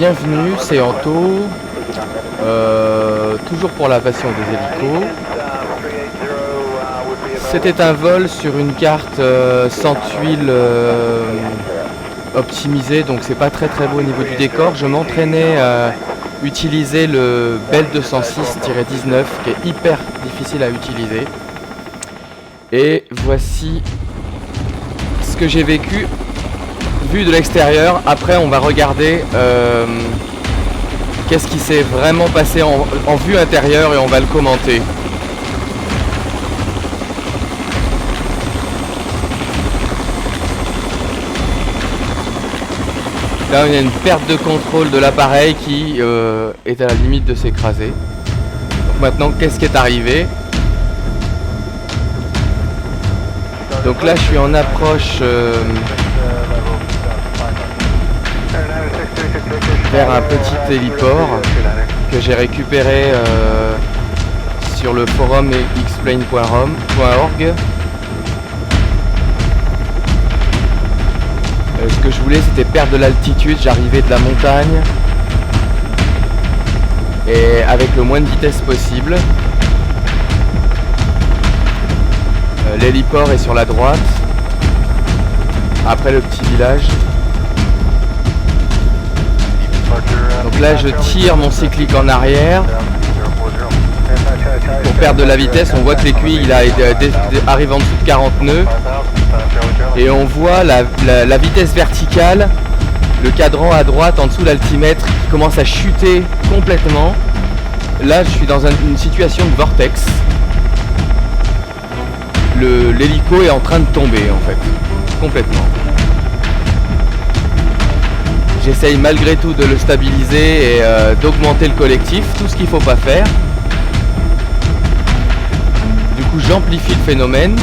Bienvenue, c'est Anto, toujours pour la passion des hélicos. C'était un vol sur une carte sans tuile optimisée, donc c'est pas très beau au niveau du décor. Je m'entraînais à utiliser le Bell 206-19 qui est hyper difficile à utiliser. Et voici ce que j'ai vécu vu de l'extérieur. Après on va regarder qu'est-ce qui s'est vraiment passé en vue intérieure et on va le commenter. Là il y a une perte de contrôle de l'appareil qui est à la limite de s'écraser. Donc maintenant qu'est-ce qui est arrivé? Donc là je suis en approche vers un petit héliport que j'ai récupéré sur le forum explain.org. Ce que je voulais c'était perdre de l'altitude, j'arrivais de la montagne et avec le moins de vitesse possible. L'héliport est sur la droite, après le petit village. Donc là je tire mon cyclique en arrière pour perdre de la vitesse. On voit que l'aiguille il arrive en dessous de 40 nœuds et on voit la vitesse verticale, le cadran à droite en dessous de l'altimètre qui commence à chuter complètement. Là je suis dans une situation de vortex. L'hélico est en train de tomber en fait, complètement. J'essaye malgré tout de le stabiliser et d'augmenter le collectif, tout ce qu'il ne faut pas faire. Du coup j'amplifie le phénomène.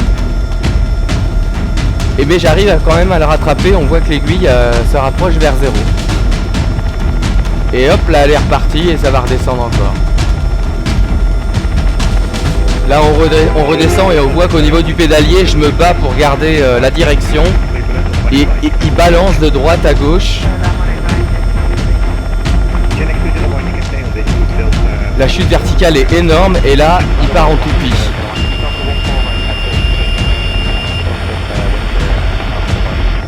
Et bien j'arrive quand même à le rattraper, on voit que l'aiguille se rapproche vers 0. Et hop là elle est repartie et ça va redescendre encore. Là on redescend et on voit qu'au niveau du pédalier je me bats pour garder la direction et il balance de droite à gauche. La chute verticale est énorme et là il part en toupie.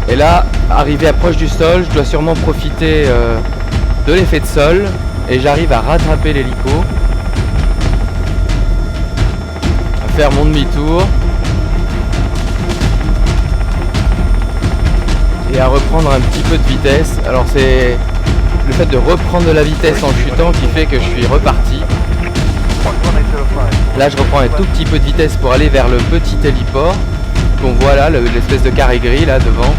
Et là, arrivé proche du sol, je dois sûrement profiter de l'effet de sol et j'arrive à rattraper l'hélico. Faire mon demi-tour et à reprendre un petit peu de vitesse. Alors c'est le fait de reprendre de la vitesse en chutant qui fait que je suis reparti. Là je reprends un tout petit peu de vitesse pour aller vers le petit héliport qu'on voit là, l'espèce de carré gris là devant.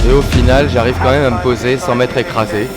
Et au final, j'arrive quand même à me poser sans m'être écrasé.